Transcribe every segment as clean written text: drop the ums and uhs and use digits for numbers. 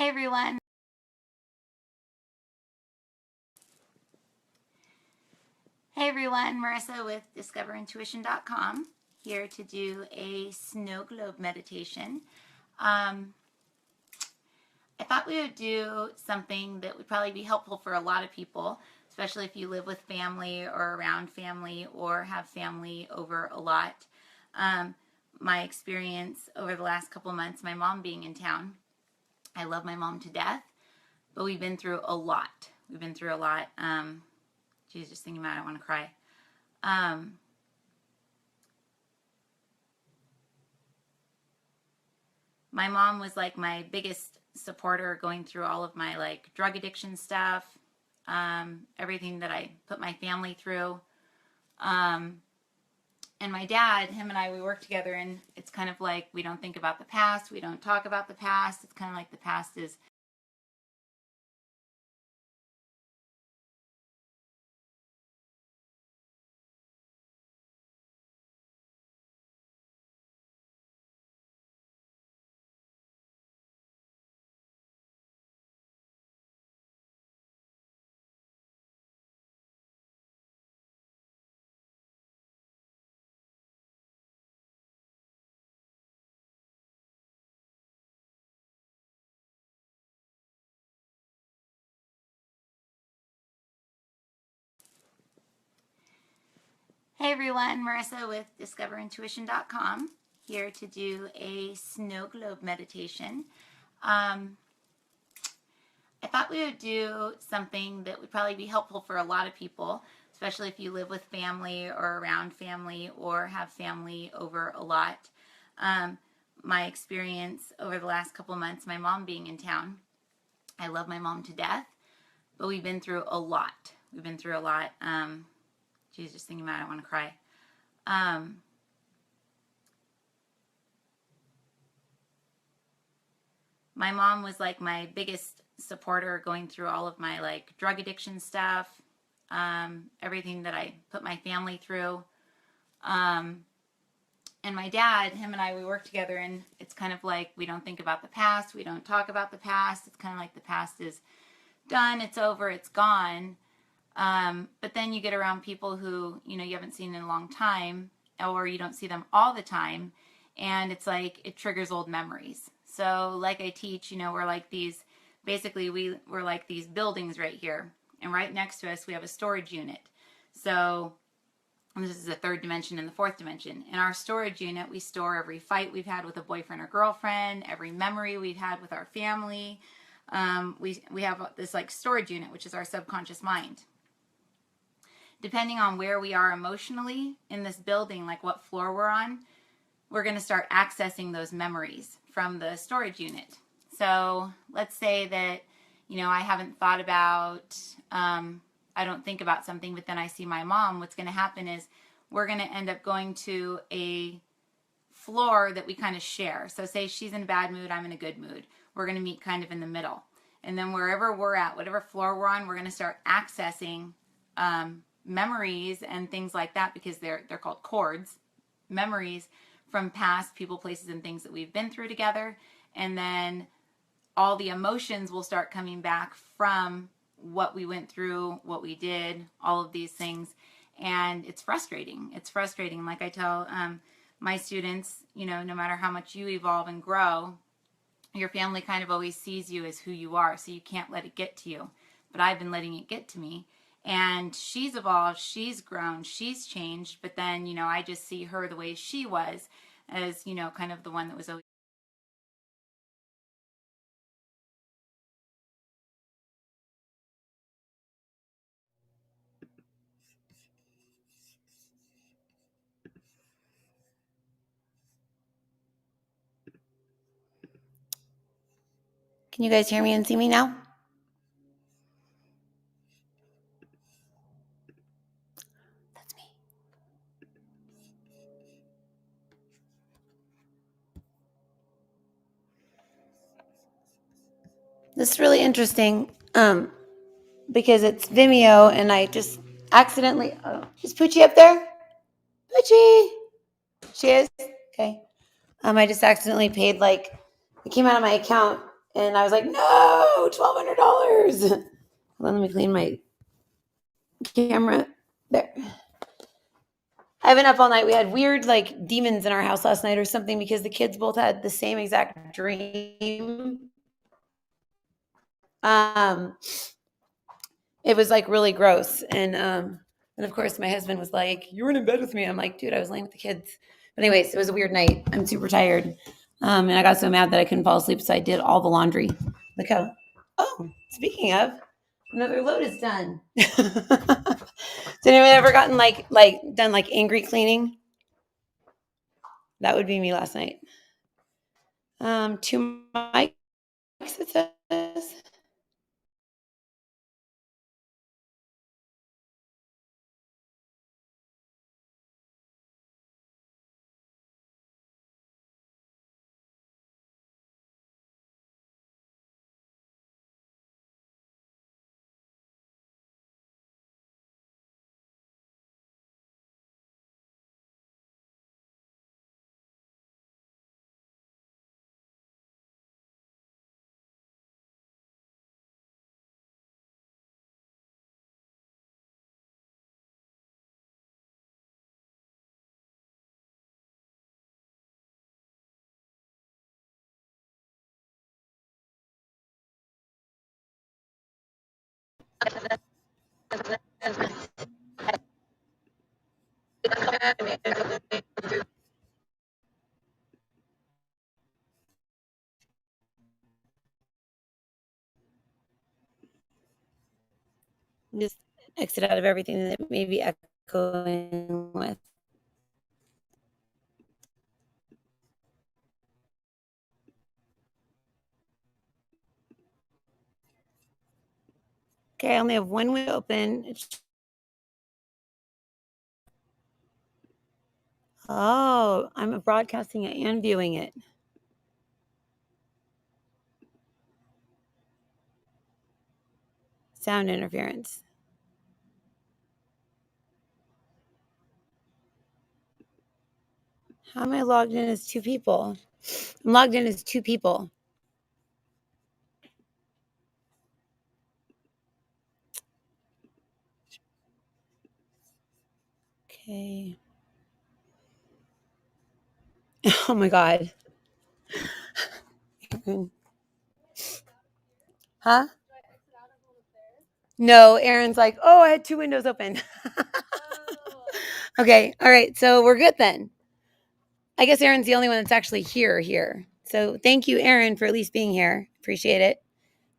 everyone. Hey everyone, Marisa with discoverintuition.com here to do a snow globe meditation. I thought we would do something that would probably be helpful for a lot of people, especially if you live with family or around family or have family over a lot. My experience over the last couple months, my mom being in town, I love my mom to death, but we've been through a lot. Geez, just thinking about it, I want to cry. My mom was like my biggest supporter going through all of my like drug addiction stuff, everything that I put my family through. And my dad, him and I, we work together, and it's kind of like we don't think about the past, we don't talk about the past. It's kind of like the past is Hey everyone, Marisa with discoverintuition.com here to do a snow globe meditation. I thought we would do something that would probably be helpful for a lot of people, especially if you live with family or around family or have family over a lot. My experience over the last couple months, my mom being in town, I love my mom to death, but we've been through a lot. Geez, just thinking about it, I want to cry. My mom was like my biggest supporter going through all of my like drug addiction stuff, everything that I put my family through. And my dad, him and I, we work together, and it's kind of like we don't think about the past, we don't talk about the past. It's kind of like the past is done, it's over, it's gone. But then you get around people who, you haven't seen in a long time, or you don't see them all the time, and it's like it triggers old memories. So like I teach, we're like these, basically we're like these buildings right here, and right next to us we have a storage unit. So this is the third dimension and the fourth dimension. In our storage unit, we store every fight we've had with a boyfriend or girlfriend, every memory we've had with our family. We have this like storage unit, which is our subconscious mind. Depending on where we are emotionally in this building, like what floor we're on, we're going to start accessing those memories from the storage unit. So let's say that, I haven't thought about, I don't think about something, but then I see my mom. What's going to happen is we're going to end up going to a floor that we kind of share. So say she's in a bad mood, I'm in a good mood. We're going to meet kind of in the middle. And then wherever we're at, whatever floor we're on, we're going to start accessing memories and things like that, because they're called cords, memories from past people, places, and things that we've been through together. And then all the emotions will start coming back from what we went through, what we did, all of these things. And it's frustrating. Like I tell my students, no matter how much you evolve and grow, your family kind of always sees you as who you are, so you can't let it get to you. But I've been letting it get to me. And she's evolved, she's grown, she's changed, but then, I just see her the way she was as, kind of the one that was always. Can you guys hear me and see me now? That's me. This is really interesting because it's Vimeo, and I just accidentally. Is Poochie up there? Poochie! She is? Okay. I just accidentally paid, it came out of my account And I was like, no, $1,200. Let me clean my camera. There. I've been up all night. We had weird like demons in our house last night or something because the kids both had the same exact dream. Um, it was like really gross. And of course my husband was like, "You weren't in bed with me." I'm like, "Dude, I was laying with the kids." But anyways, it was a weird night. I'm super tired. And I got so mad that I couldn't fall asleep, so I did all the laundry. Look how. Oh, speaking of, another load is done. Has anyone ever gotten like done like angry cleaning? That would be me last night. Two mics, it says. Just exit out of everything that may be echoing with. Okay, I only have one window open. Oh, I'm broadcasting it and viewing it. Sound interference. How am I logged in as two people? I'm logged in as two people. Okay. Oh my God. Huh? No, Aaron's like, oh, I had two windows open. Okay. All right. So we're good then. I guess Aaron's the only one that's actually here. So thank you, Aaron, for at least being here. Appreciate it.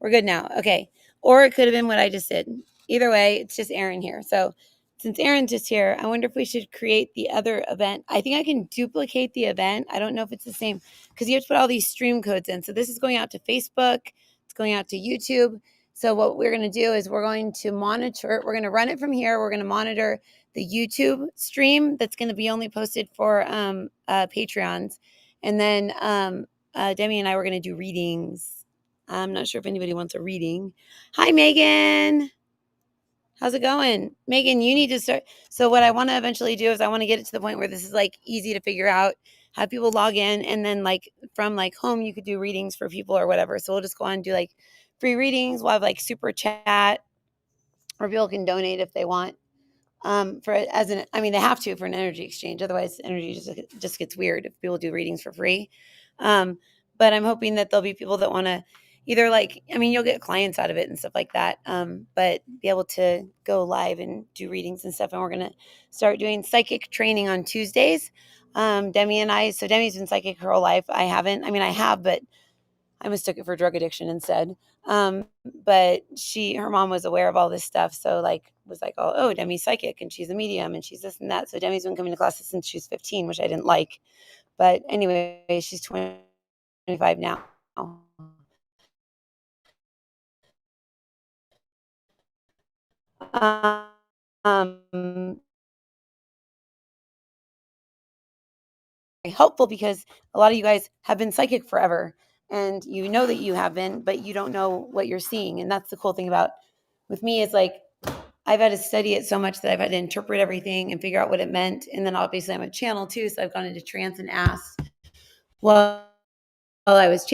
We're good now. Okay. Or it could have been what I just did. Either way, it's just Aaron here. So since Aaron's just here, I wonder if we should create the other event. I think I can duplicate the event. I don't know if it's the same because you have to put all these stream codes in. So this is going out to Facebook. It's going out to YouTube. So what we're going to do is we're going to monitor. We're going to run it from here. We're going to monitor the YouTube stream that's going to be only posted for Patreons. And then Demi and I were going to do readings. I'm not sure if anybody wants a reading. Hi, Megan. How's it going? Megan, you need to start. So what I want to eventually do is I want to get it to the point where this is like easy to figure out, have people log in, and then like from like home, you could do readings for people or whatever. So we'll just go on and do like free readings. We'll have like super chat or people can donate if they want. For as an, I mean, they have to for an energy exchange. Otherwise, energy just gets weird if people do readings for free. Um, but I'm hoping that there'll be people that want to either like, I mean, you'll get clients out of it and stuff like that. But be able to go live and do readings and stuff. And we're gonna start doing psychic training on Tuesdays. Demi and I. So Demi's been psychic her whole life. I haven't. I mean, I have, but I mistook it for drug addiction instead. But her mom was aware of all this stuff. So like, was like, oh, Demi's psychic and she's a medium and she's this and that. So Demi's been coming to classes since she was 15, which I didn't like. But anyway, she's 25 now. Um, helpful because a lot of you guys have been psychic forever and you know that you have been, but you don't know what you're seeing. And that's the cool thing about with me is like, I've had to study it so much that I've had to interpret everything and figure out what it meant. And then obviously I'm a channel too. So I've gone into trance and asked while I was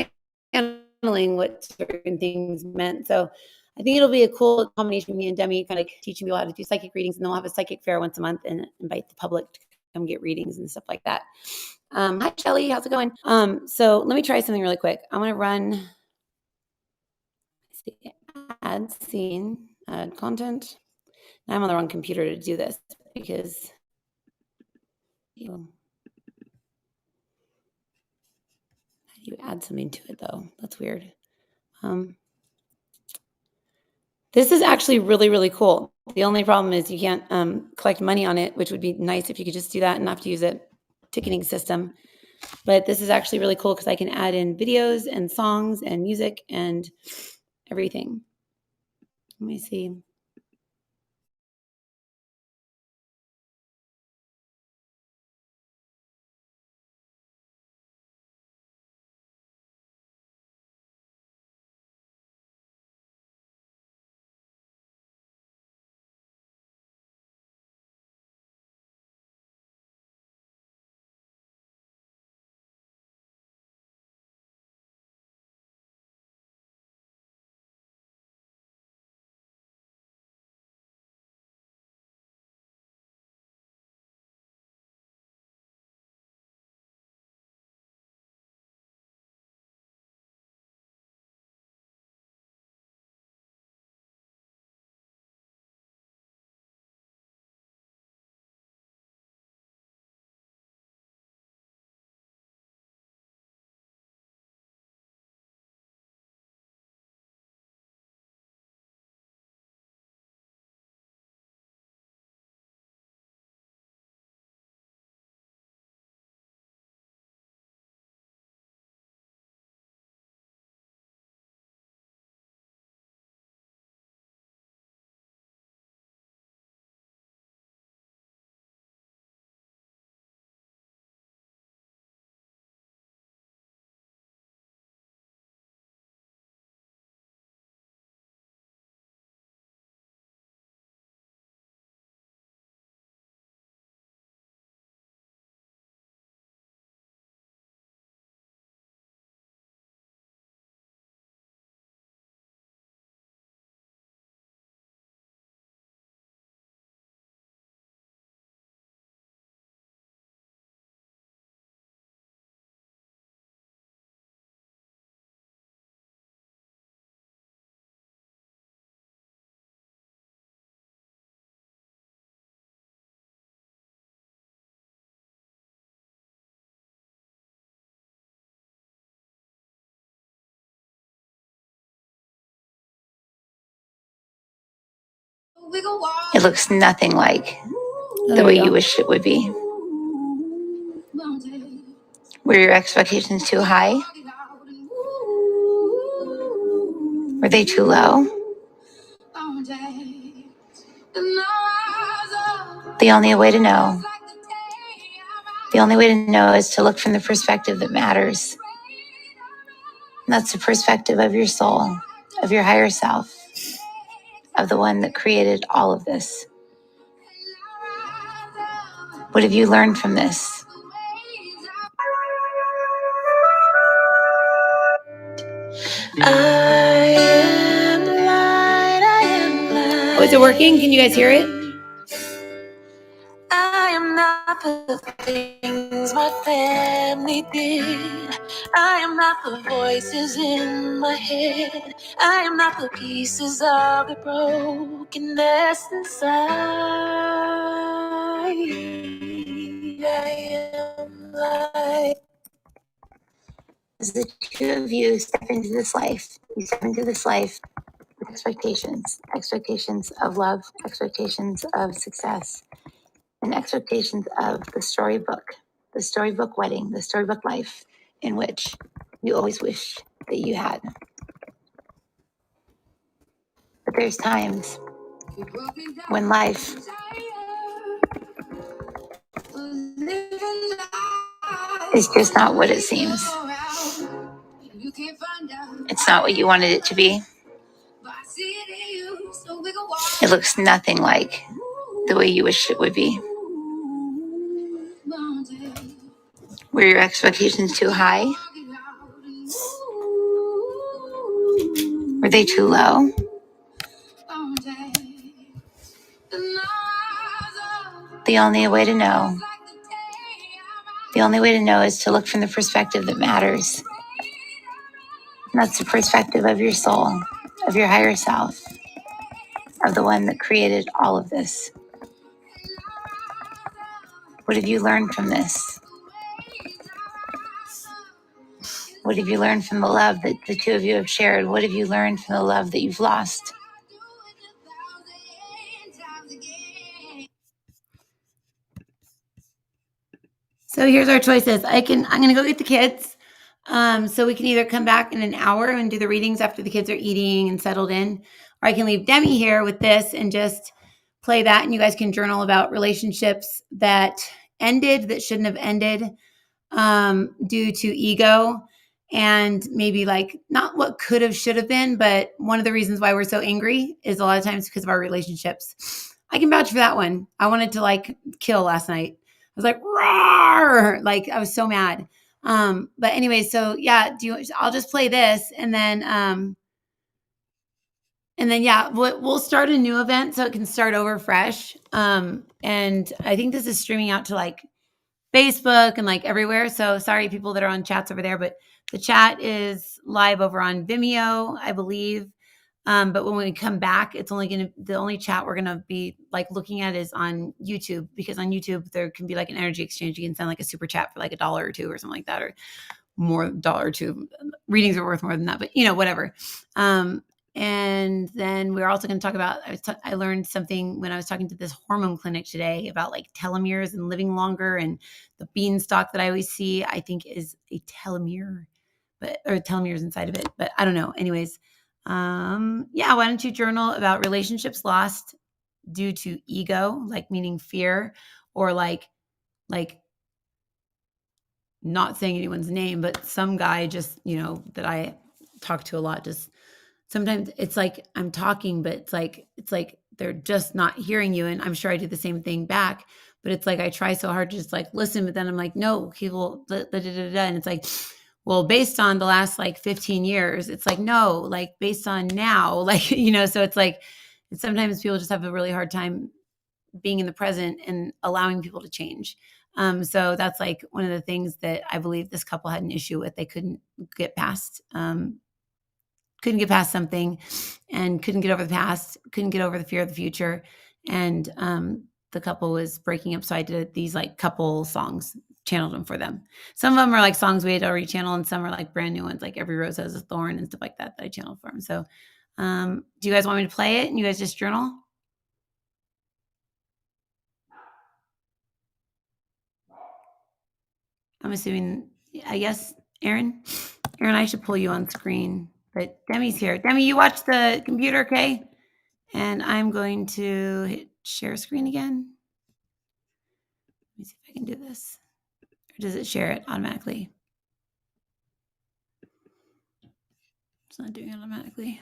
channeling what certain things meant. So I think it'll be a cool combination of me and Demi kind of teaching people how to do psychic readings. And then we'll have a psychic fair once a month and invite the public to come get readings and stuff like that. Hi, Shelly. How's it going? So let me try something really quick. I'm going to run add scene, add content. I'm on the wrong computer to do this because how do you add something to it though? That's weird. This is actually really, really cool. The only problem is you can't collect money on it, which would be nice if you could just do that and not have to use a ticketing system. But this is actually really cool because I can add in videos and songs and music and everything. Let me see. It looks nothing like the way you wish it would be. Were your expectations too high? Were they too low? The only way to know is to look from the perspective that matters. And that's the perspective of your soul, of your higher self, of the one that created all of this. What have you learned from this? I am light, I am light. Oh, is it working? Can you guys hear it? I am not the things my family did. I am not the voices in my head. I am not the pieces of the brokenness inside. I am light. As the two of you step into this life, you step into this life with expectations of love, expectations of success, and expectations of the storybook wedding, the storybook life in which you always wish that you had. But there's times when life is just not what it seems. It's not what you wanted it to be. It looks nothing like the way you wish it would be. Were your expectations too high? Were they too low? The only way to know. The only way to know is to look from the perspective that matters. And that's the perspective of your soul, of your higher self, of the one that created all of this. What have you learned from this? What have you learned from the love that the two of you have shared? What have you learned from the love that you've lost? So here's our choices. I'm going to go get the kids. So we can either come back in an hour and do the readings after the kids are eating and settled in, or I can leave Demi here with this and just play that. And you guys can journal about relationships that ended, that shouldn't have ended, due to ego, and maybe like not what could have, should have been, but one of the reasons why we're so angry is a lot of times because of our relationships. I can vouch for that one. I wanted to like kill last night. I was like, roar! Like I was so mad. But anyway, so yeah, I'll just play this and then yeah, we'll start a new event so it can start over fresh. And I think this is streaming out to like Facebook and like everywhere. So sorry, people that are on chats over there, but the chat is live over on Vimeo, I believe. But when we come back, it's the only chat we're gonna be like looking at is on YouTube, because on YouTube there can be like an energy exchange. You can send like a super chat for like $1 or $2 or something like that, or more $1 or $2. Readings are worth more than that, but whatever. And then we're also going to talk about, I learned something when I was talking to this hormone clinic today about like telomeres and living longer, and the beanstalk that I always see, I think is a telomere, or telomeres inside of it, but I don't know. Anyways, yeah, why don't you journal about relationships lost due to ego, like meaning fear, or like not saying anyone's name, but some guy just, that I talk to a lot, just sometimes it's like I'm talking, but it's like they're just not hearing you. And I'm sure I do the same thing back, but it's like I try so hard to just like listen, but then I'm like, no, people, and it's like, well, based on the last like 15 years, it's like, no, like based on now, like, so it's like, sometimes people just have a really hard time being in the present and allowing people to change. So that's like one of the things that I believe this couple had an issue with. They couldn't get past something, and couldn't get over the past, couldn't get over the fear of the future. And the couple was breaking up. So I did these like couple songs, channeled them for them. Some of them are like songs we had already channeled, and some are like brand new ones, like Every Rose Has a Thorn and stuff like that I channeled for them. So do you guys want me to play it and you guys just journal? I'm assuming, I guess, Aaron, I should pull you on screen, but Demi's here. Demi, you watch the computer, okay? And I'm going to hit share screen again. Let me see if I can do this. Or does it share it automatically? It's not doing it automatically.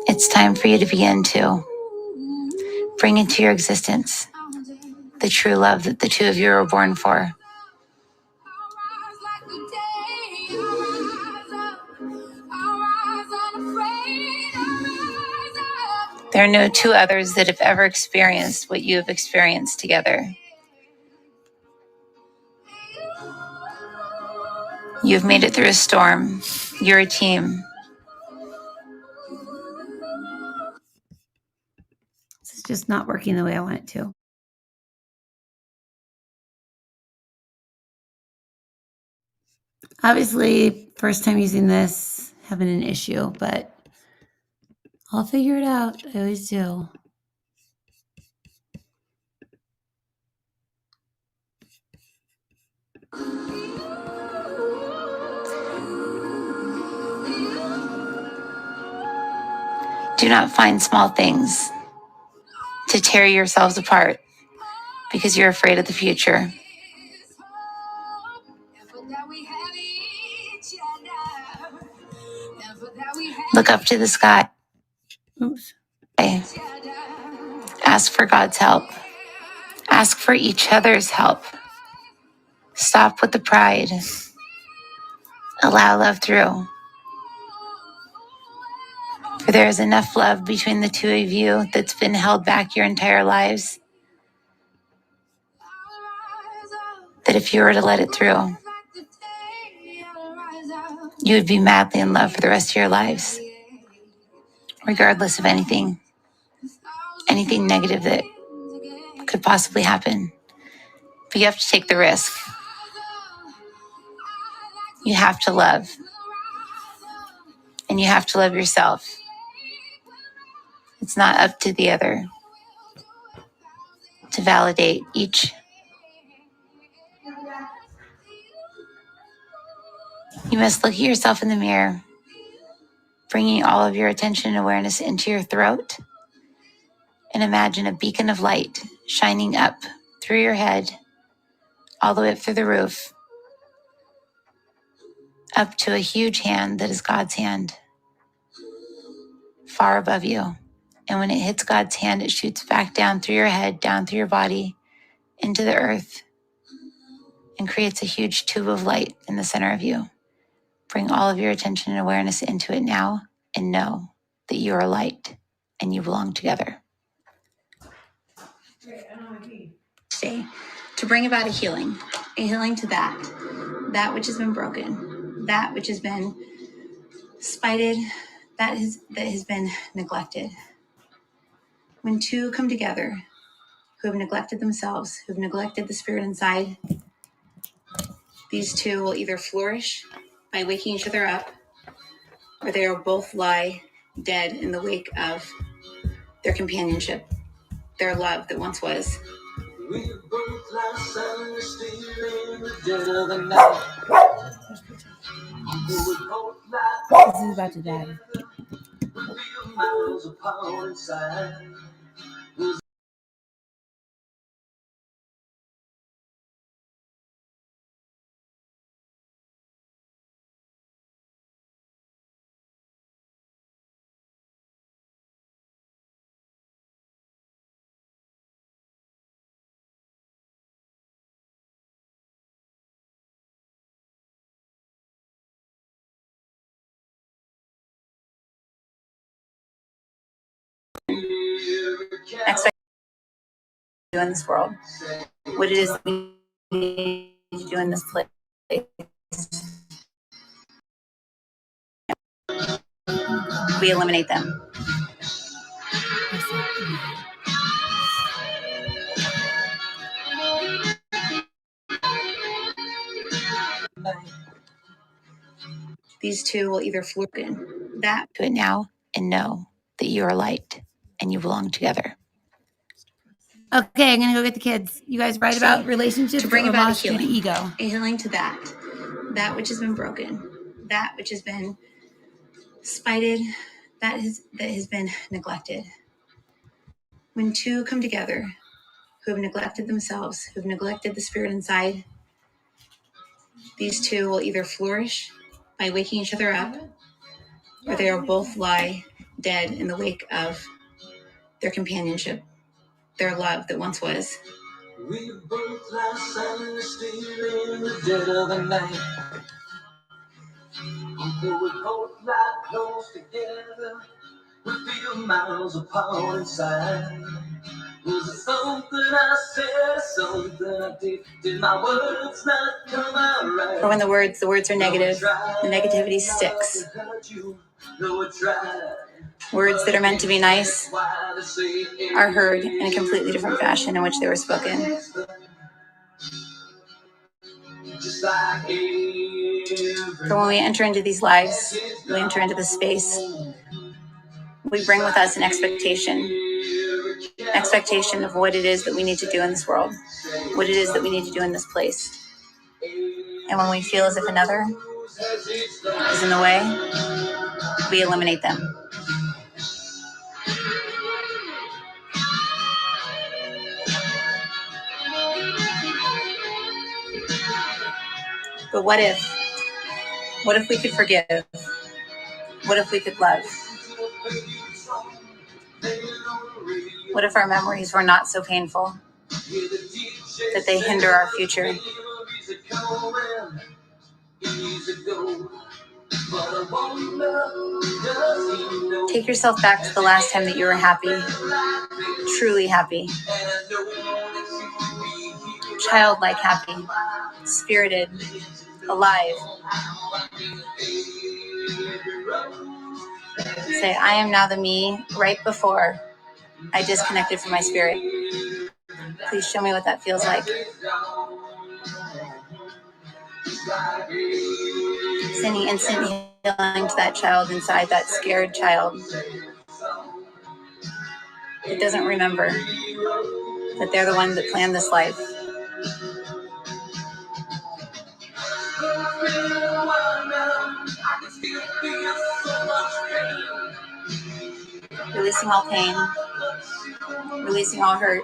It's time for you to begin to bring into your existence the true love that the two of you were born for. There are no two others that have ever experienced what you have experienced together. You've made it through a storm. You're a team. This is just not working the way I want it to. Obviously, first time using this, having an issue, but I'll figure it out. I always do. Do not find small things to tear yourselves apart because you're afraid of the future. Look up to the sky. Oops. Ask for God's help. Ask for each other's help. Stop with the pride. Allow love through. For there is enough love between the two of you that's been held back your entire lives that if you were to let it through, you would be madly in love for the rest of your lives, regardless of anything negative that could possibly happen. But you have to take the risk. You have to love. And you have to love yourself. It's not up to the other to validate each. You must look at yourself in the mirror, bringing all of your attention and awareness into your throat, and imagine a beacon of light shining up through your head, all the way up through the roof, up to a huge hand that is God's hand, far above you. And when it hits God's hand, it shoots back down through your head, down through your body, into the earth, and creates a huge tube of light in the center of you. Bring all of your attention and awareness into it now and know that you are light and you belong together. Today, to bring about a healing to that which has been broken, that which has been spited, that has been neglected. When two come together who have neglected themselves, who have neglected the spirit inside, these two will either flourish by waking each other up, or they will both lie dead in the wake of their companionship, their love that once was. We both lie silently still in the dead of the night. This is about to die. Miles apart inside. Next, I do in this world, what it is we need to do in this place. We eliminate them. These two will either float in that to it now and know that you are light and you belong together. Okay, I'm gonna go get the kids. You guys write about relationships to bring or about lost due to ego. A healing to that which has been broken, that which has been spited, that has been neglected. When two come together who have neglected themselves, who have neglected the spirit inside, these two will either flourish by waking each other up, or they will both lie dead in the wake of their companionship, their love that once was. We both lie silently still in the dead of the night. Though we both lie close together, We feel miles apart inside. Was it something I said, something I did? Did my words not come out right? Or when the words are negative, the negativity sticks. Words that are meant to be nice are heard in a completely different fashion in which they were spoken. For when we enter into these lives, we enter into this space, we bring with us an expectation of what it is that we need to do in this world, what it is that we need to do in this place. And when we feel as if another is in the way, we eliminate them. But what if we could forgive? What if we could love? What if our memories were not so painful that they hinder our future? Take yourself back to the last time that you were happy, truly happy, childlike happy, spirited, alive. Say, I am now the me right before I disconnected from my spirit. Please show me what that feels like. Sending instant healing to that child inside, that scared child that doesn't remember that they're the one that planned this life. Releasing all pain, releasing all hurt.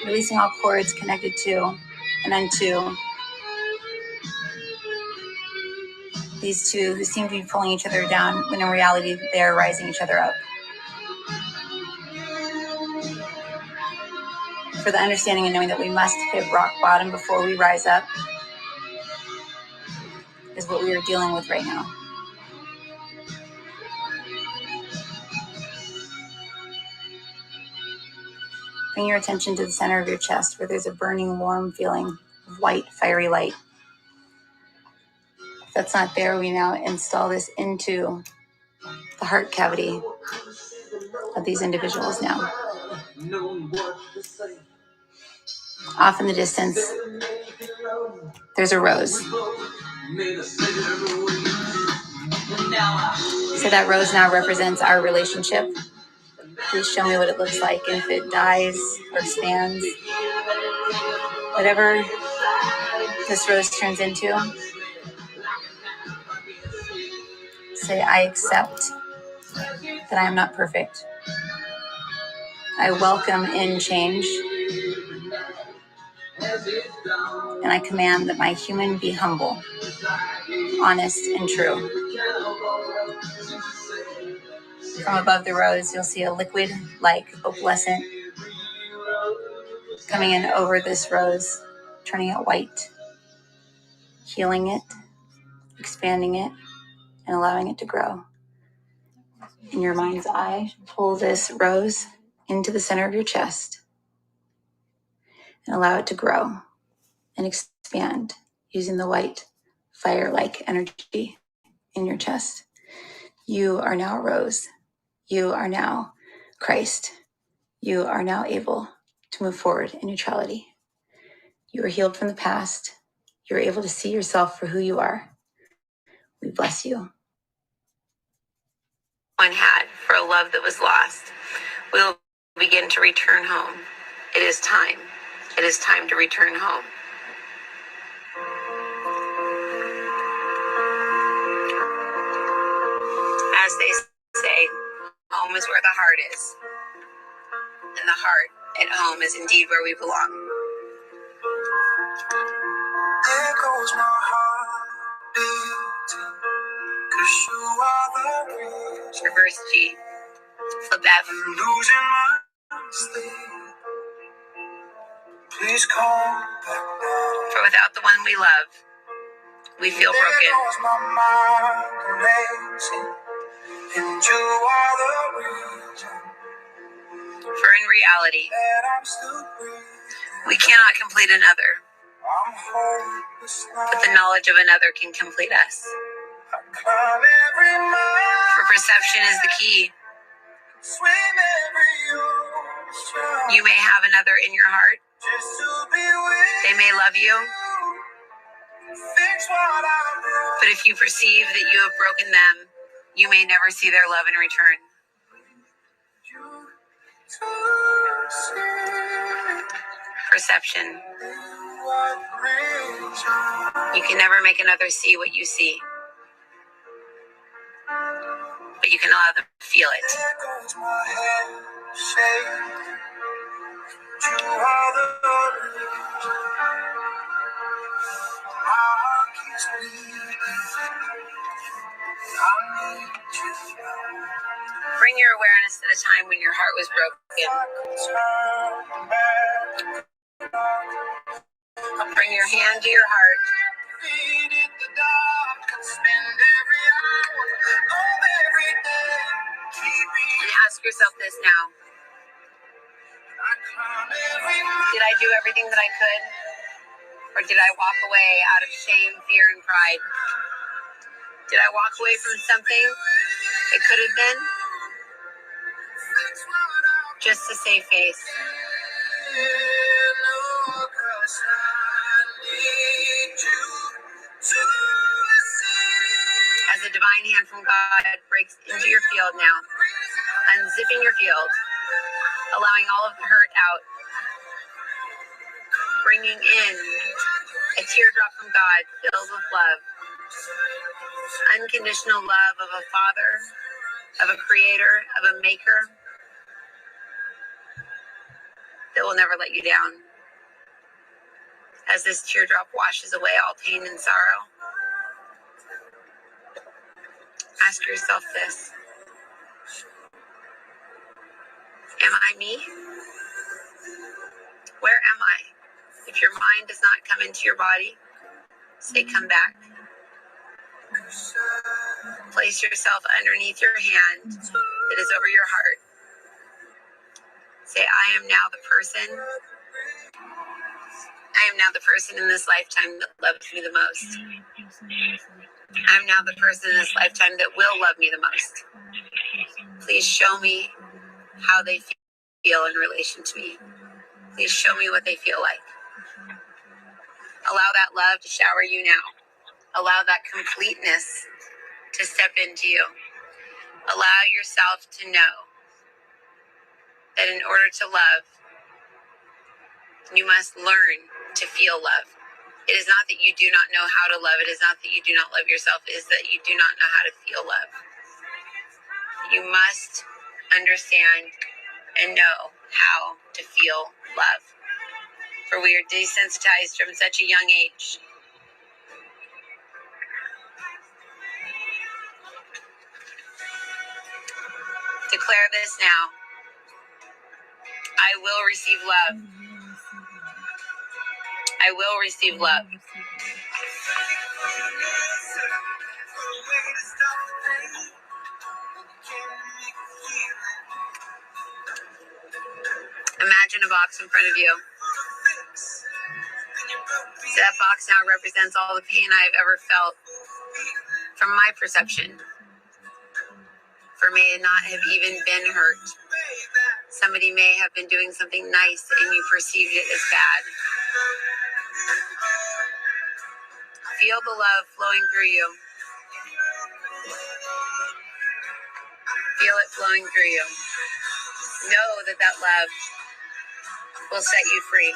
Releasing all cords connected to and unto these two who seem to be pulling each other down when in reality they're rising each other up. For the understanding and knowing that we must hit rock bottom before we rise up is what we are dealing with right now. Bring your attention to the center of your chest where there's a burning, warm feeling of white, fiery light. If that's not there, we now install this into the heart cavity of these individuals now. Off in the distance, there's a rose. So that rose now represents our relationship. Please show me what it looks like, and if it dies or expands, whatever this rose turns into, say, I accept that I am not perfect. I welcome in change, and I command that my human be humble, honest, and true. From above the rose, you'll see a liquid-like opalescent coming in over this rose, turning it white, healing it, expanding it, and allowing it to grow. In your mind's eye, pull this rose into the center of your chest and allow it to grow and expand using the white fire-like energy in your chest. You are now a rose. You are now Christ. You are now able to move forward in neutrality. You are healed from the past. You are able to see yourself for who you are. We bless you. One had for a love that was lost. We'll begin to return home. It is time. It is time to return home. As they say, home is where the heart is. And the heart at home is indeed where we belong. There goes my heart beating, 'cause you are the reason. Reverse G. Flip F. Losing my sleep. Please come back now. For without the one we love, We feel broken. For in reality, we cannot complete another, but the knowledge of another can complete us. For perception is the key. You may have another in your heart. They may love you. But if you perceive that you have broken them, you may never see their love in return. Perception. You can never make another see what you see, but you can allow them to feel it. Bring your awareness to the time when your heart was broken. Bring your hand to your heart. And ask yourself this now. Did I do everything that I could? Or did I walk away out of shame, fear, and pride? Did I walk away from something it could have been? Just to save face. As a divine hand from God breaks into your field now, unzipping your field, allowing all of the hurt out, bringing in a teardrop from God filled with love, unconditional love of a father, of a creator, of a maker that will never let you down. As this teardrop washes away all pain and sorrow, ask yourself this. Am I me? Where am I? If your mind does not come into your body, say come back. Place yourself underneath your hand that is over your heart. Say, I am now the person in this lifetime that loves me the most. I am now the person in this lifetime that will love me the most. Please show me how they feel in relation to me. Please show me what they feel like. Allow that love to shower you now. Allow that completeness to step into you. Allow yourself to know that in order to love, you must learn to feel love. It is not that you do not know how to love. It is not that you do not love yourself. It is that you do not know how to feel love. You must understand and know how to feel love. For we are desensitized from such a young age. Declare this now. I will receive love. I will receive love. Imagine a box in front of you. So that box now represents all the pain I have ever felt from my perception. For may it not have even been hurt. Somebody may have been doing something nice and you perceived it as bad. Feel the love flowing through you. Feel it flowing through you. Know that that love will set you free.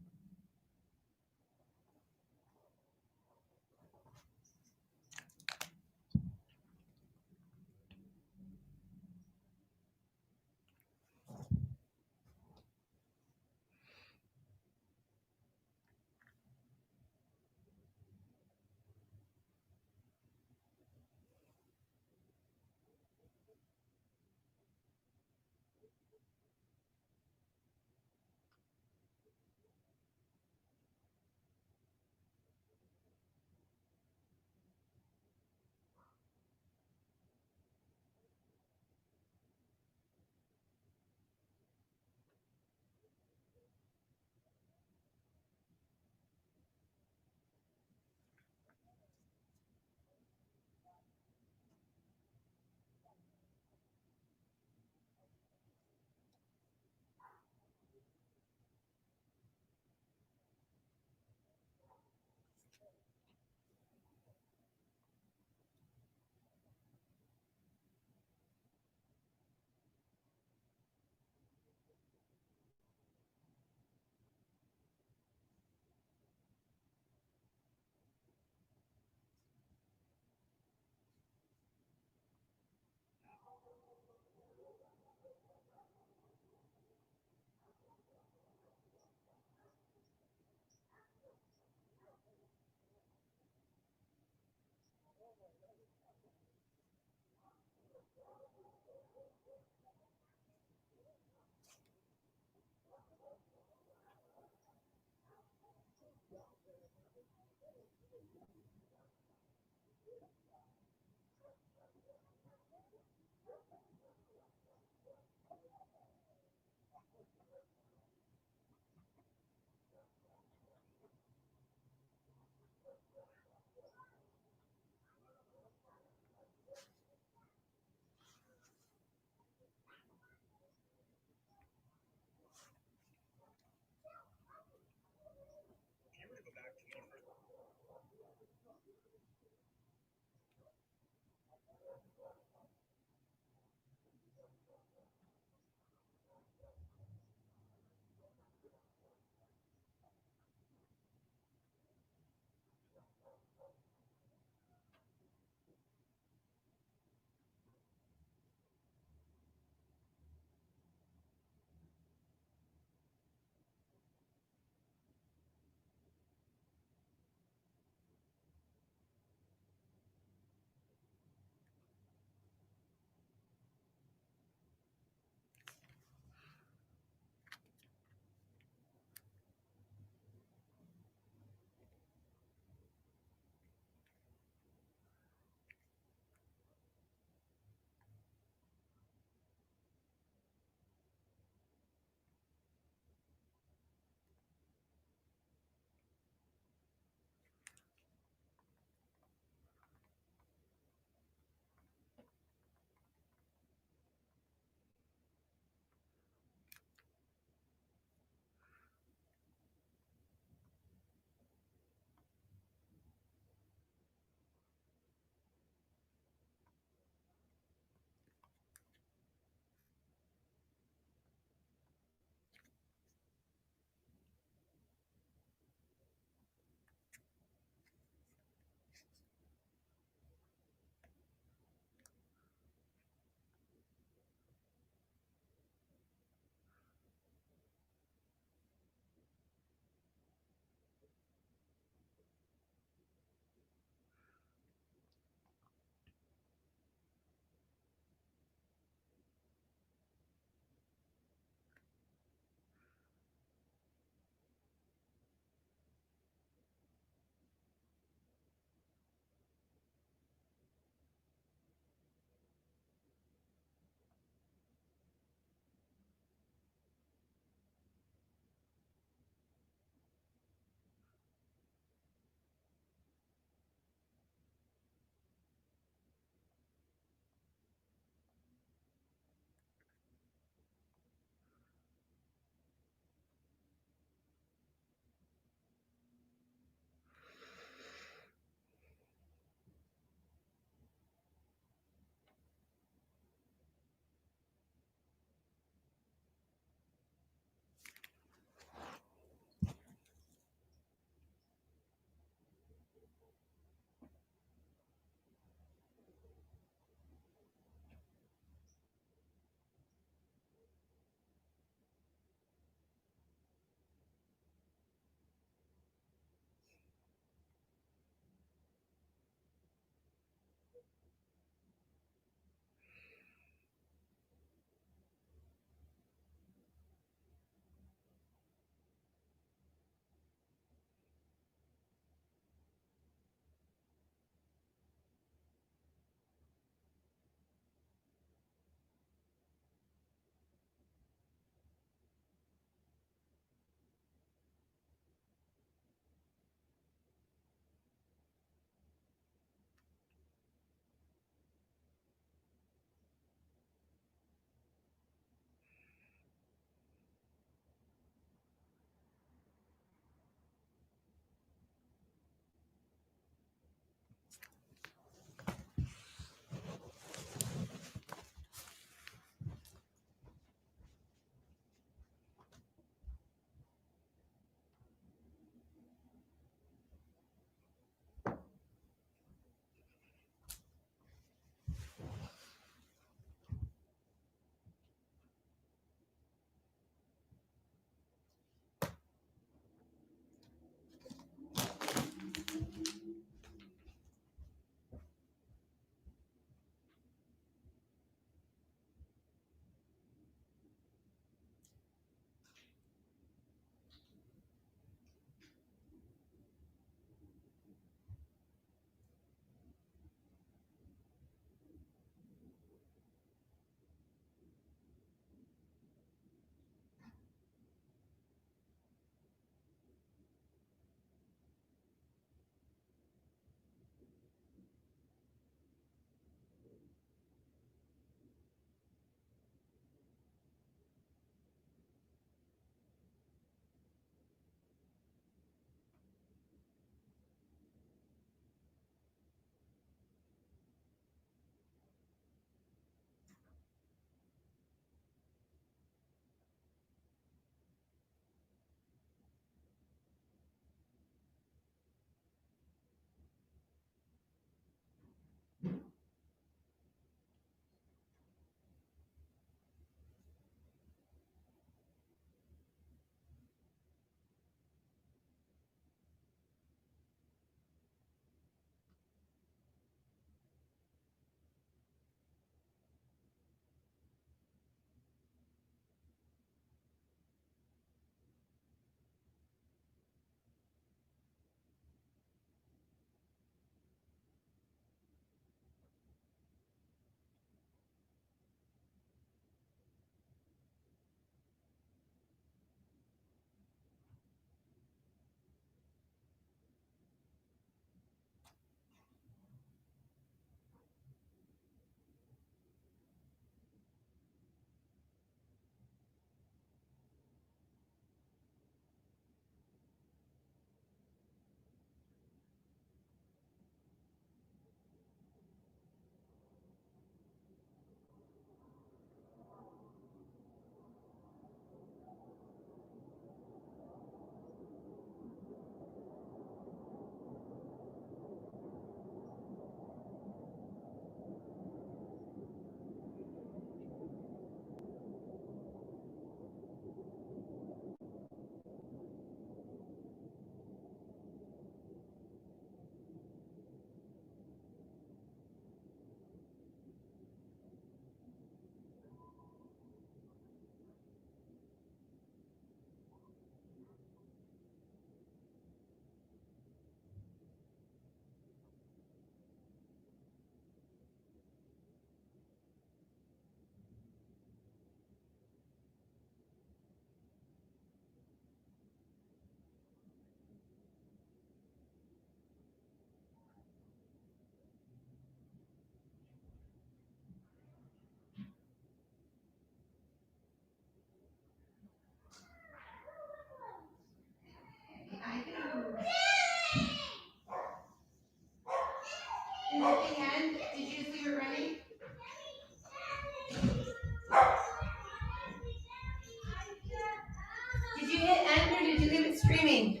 streaming.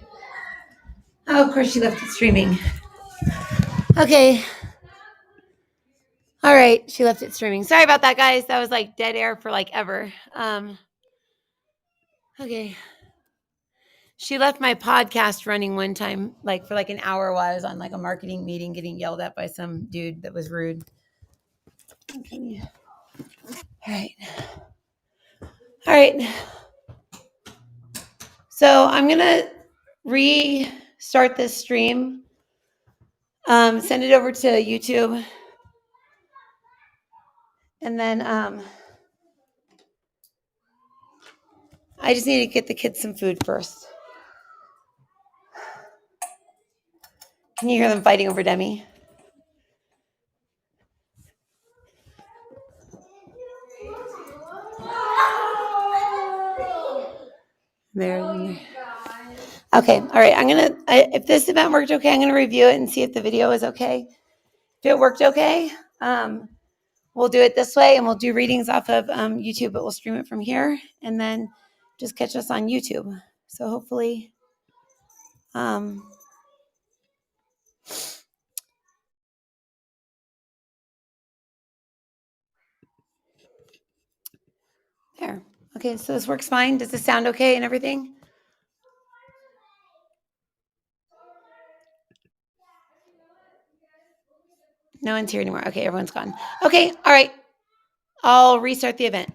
Oh, of course she left it streaming. Okay. All right, she left it streaming. Sorry about that, guys. That was like dead air for like ever. Okay. She left my podcast running one time, like for like an hour while I was on like a marketing meeting getting yelled at by some dude that was rude. Okay. All right. All right. So I'm going to restart this stream, send it over to YouTube. And then I just need to get the kids some food first. Can you hear them fighting over Demi? There. Okay. All right. If this event worked okay, I'm gonna review it and see if the video is okay. If it worked okay, we'll do it this way, and we'll do readings off of YouTube, but we'll stream it from here, and then just catch us on YouTube. So hopefully, there. Okay. So this works fine. Does this sound okay and everything? No one's here anymore. Okay, everyone's gone. Okay. All right. I'll restart the event.